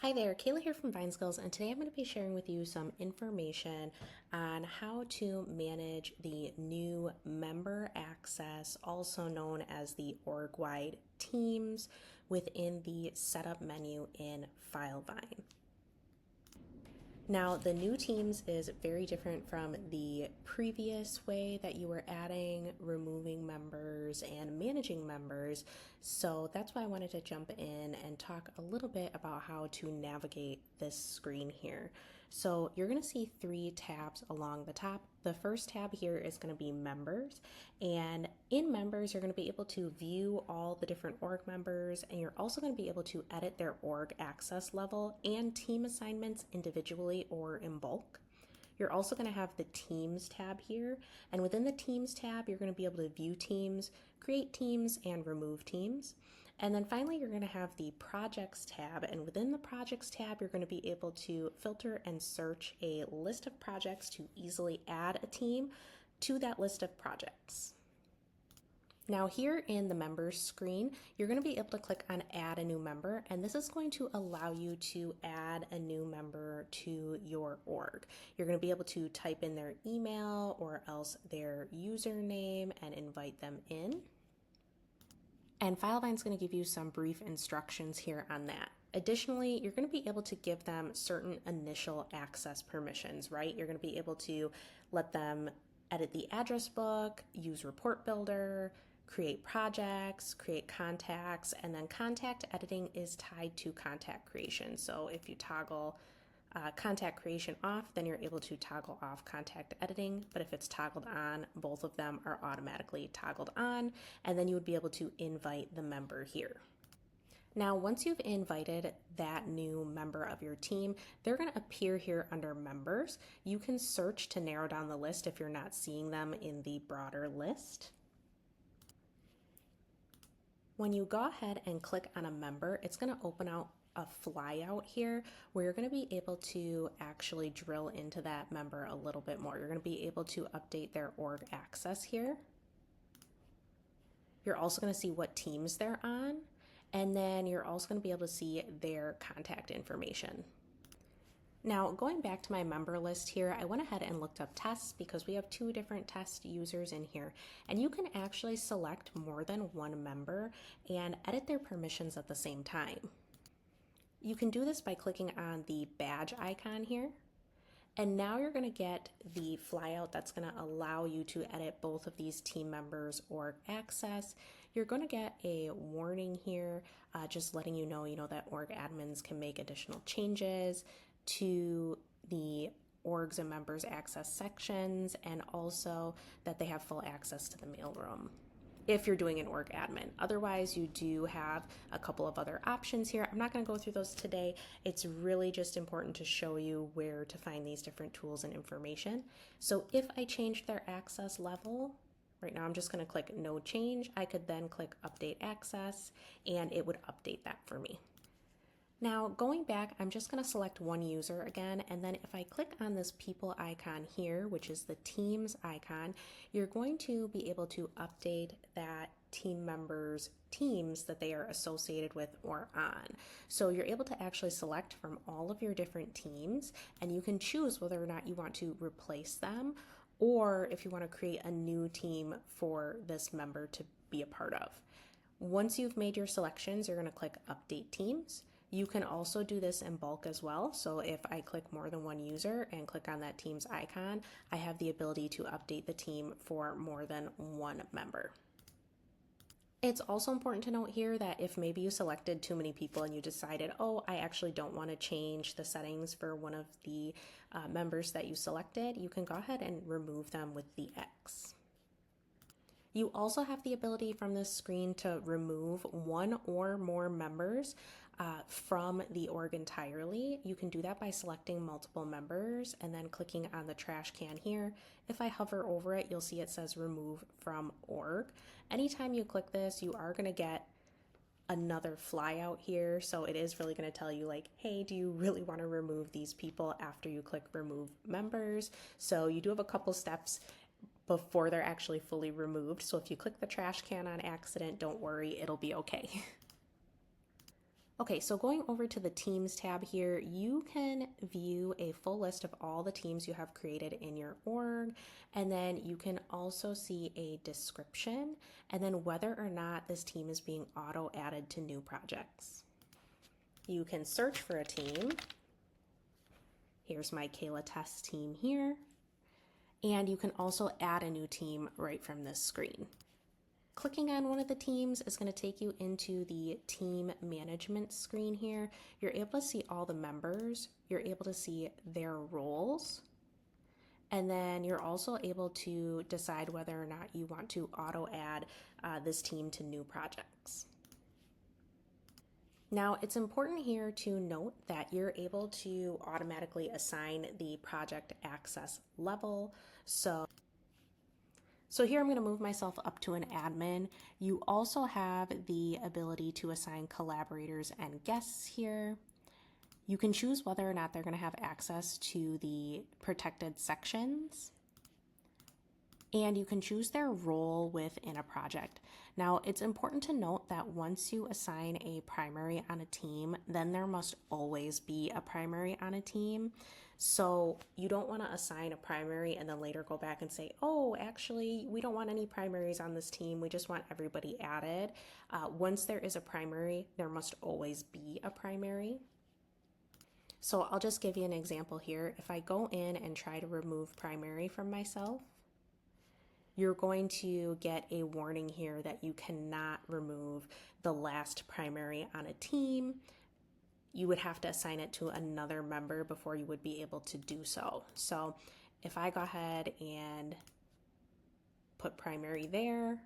Hi there, Kayla here from Vine Skills, and today I'm going to be sharing with you some information on how to manage the new member access, also known as the org-wide teams, within the setup menu in Filevine. Now, the new teams is very different from the previous way that you were adding, removing members, and managing members. So that's why I wanted to jump in and talk a little bit about how to navigate this screen here. So you're going to see three tabs along the top. The first tab here is going to be members, and in members you're going to be able to view all the different org members, and you're also going to be able to edit their org access level and team assignments individually or in bulk. You're also going to have the Teams tab here, and within the Teams tab you're going to be able to view teams, create teams, and remove teams. And then finally, you're going to have the Projects tab, and within the Projects tab, you're going to be able to filter and search a list of projects to easily add a team to that list of projects. Now here in the members screen, you're going to be able to click on add a new member, and this is going to allow you to add a new member to your org. You're going to be able to type in their email or else their username and invite them in. And Filevine is going to give you some brief instructions here on that. Additionally, you're going to be able to give them certain initial access permissions, right? You're going to be able to let them edit the address book, use report builder, create projects, create contacts, and then contact editing is tied to contact creation. So if you toggle contact creation off, then you're able to toggle off contact editing. But if it's toggled on, both of them are automatically toggled on, and then you would be able to invite the member here. Now, once you've invited that new member of your team, they're going to appear here under members. You can search to narrow down the list if you're not seeing them in the broader list. When you go ahead and click on a member, it's going to open out a flyout here where you're going to be able to actually drill into that member a little bit more. You're going to be able to update their org access here. You're also going to see what teams they're on, and then you're also going to be able to see their contact information. Now, going back to my member list here, I went ahead and looked up tests because we have two different test users in here, and you can actually select more than one member and edit their permissions at the same time. You can do this by clicking on the badge icon here, and now you're going to get the flyout that's going to allow you to edit both of these team members' org access. You're going to get a warning here just letting you know that org admins can make additional changes to the orgs and members access sections, and also that they have full access to the mailroom if you're doing an org admin. Otherwise, you do have a couple of other options here. I'm not going to go through those today. It's really just important to show you where to find these different tools and information. So if I change their access level, right now I'm just going to click no change. I could then click update access and it would update that for me. Now, going back, I'm just going to select one user again, and then if I click on this people icon here, which is the teams icon, you're going to be able to update that team member's teams that they are associated with or on. So you're able to actually select from all of your different teams, and you can choose whether or not you want to replace them, or if you want to create a new team for this member to be a part of. Once you've made your selections, you're going to click update teams. You can also do this in bulk as well. So if I click more than one user and click on that team's icon, I have the ability to update the team for more than one member. It's also important to note here that if maybe you selected too many people and you decided, oh, I actually don't want to change the settings for one of the members that you selected, you can go ahead and remove them with the X. You also have the ability from this screen to remove one or more members from the org entirely. You can do that by selecting multiple members and then clicking on the trash can here. If I hover over it, you'll see it says remove from org. Anytime you click this, you are going to get another flyout here. So it is really going to tell you like, hey, do you really want to remove these people after you click remove members? So you do have a couple steps before they're actually fully removed. So if you click the trash can on accident, don't worry, it'll be okay. Okay, so going over to the Teams tab here, you can view a full list of all the teams you have created in your org, and then you can also see a description, and then whether or not this team is being auto-added to new projects. You can search for a team. Here's my Kayla test team here, and you can also add a new team right from this screen. Clicking on one of the teams is going to take you into the team management screen here. You're able to see all the members, you're able to see their roles, and then you're also able to decide whether or not you want to auto add this team to new projects. Now, it's important here to note that you're able to automatically assign the project access level. So here I'm going to move myself up to an admin. You also have the ability to assign collaborators and guests here. You can choose whether or not they're going to have access to the protected sections. And you can choose their role within a project. Now, it's important to note that once you assign a primary on a team, then there must always be a primary on a team. So you don't want to assign a primary and then later go back and say, oh, actually, we don't want any primaries on this team. We just want everybody added. Once there is a primary, there must always be a primary. So I'll just give you an example here. If I go in and try to remove primary from myself, you're going to get a warning here that you cannot remove the last primary on a team. You would have to assign it to another member before you would be able to do so. So if I go ahead and put primary there,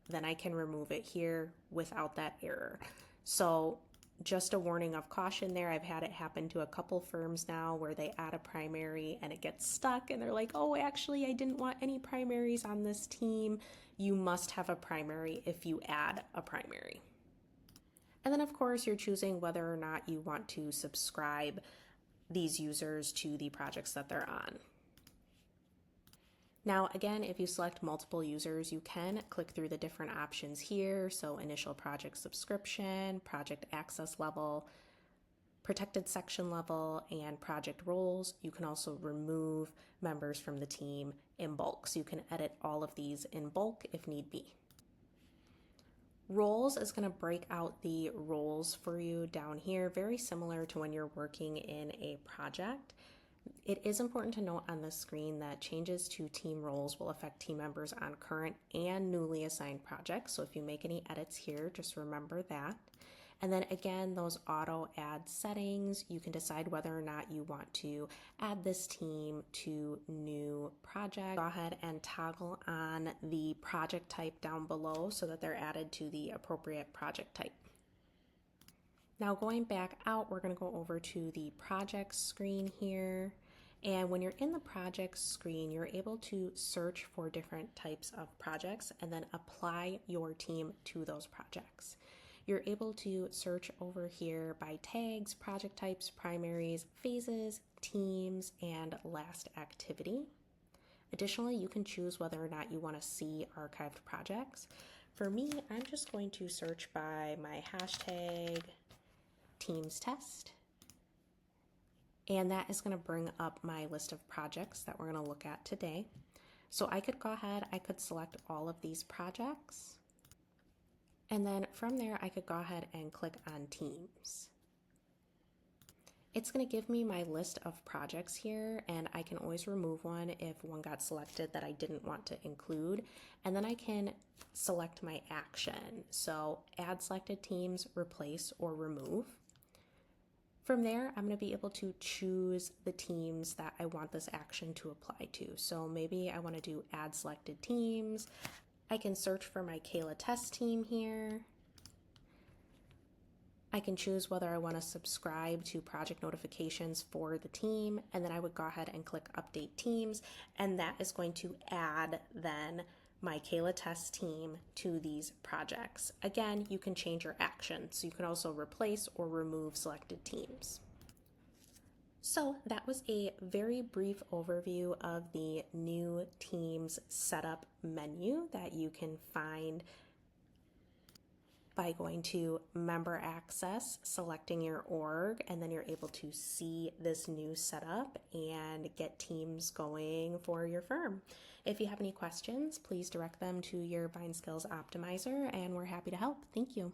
then I can remove it here without that error. So just a warning of caution there. I've had it happen to a couple firms now where they add a primary and it gets stuck and they're like, oh, actually, I didn't want any primaries on this team. You must have a primary if you add a primary. And then, of course, you're choosing whether or not you want to subscribe these users to the projects that they're on. Now, again, if you select multiple users, you can click through the different options here. So initial project subscription, project access level, protected section level, and project roles. You can also remove members from the team in bulk. So you can edit all of these in bulk if need be. Roles is going to break out the roles for you down here, very similar to when you're working in a project. It is important to note on the screen that changes to team roles will affect team members on current and newly assigned projects. So if you make any edits here, just remember that. And then again, those auto add settings, you can decide whether or not you want to add this team to new project. Go ahead and toggle on the project type down below so that they're added to the appropriate project type. Now going back out, we're going to go over to the projects screen here. And when you're in the projects screen, you're able to search for different types of projects and then apply your team to those projects. You're able to search over here by tags, project types, primaries, phases, teams, and last activity. Additionally, you can choose whether or not you want to see archived projects. For me, I'm just going to search by my hashtag Teams test, and that is going to bring up my list of projects that we're going to look at today. So I could go ahead, I could select all of these projects, and then from there I could go ahead and click on teams. It's going to give me my list of projects here, and I can always remove one if one got selected that I didn't want to include. And then I can select my action. So add selected teams, replace, or remove. From there, I'm going to be able to choose the teams that I want this action to apply to. So maybe I want to do add selected teams. I can search for my Kayla test team here. I can choose whether I want to subscribe to project notifications for the team, and then I would go ahead and click update teams, and that is going to add then my Kayla test team to these projects. Again, you can change your actions, so you can also replace or remove selected teams. So that was a very brief overview of the new Teams setup menu that you can find by going to Member Access, selecting your org, and then you're able to see this new setup and get teams going for your firm. If you have any questions, please direct them to your Vine Skills Optimizer, and we're happy to help. Thank you.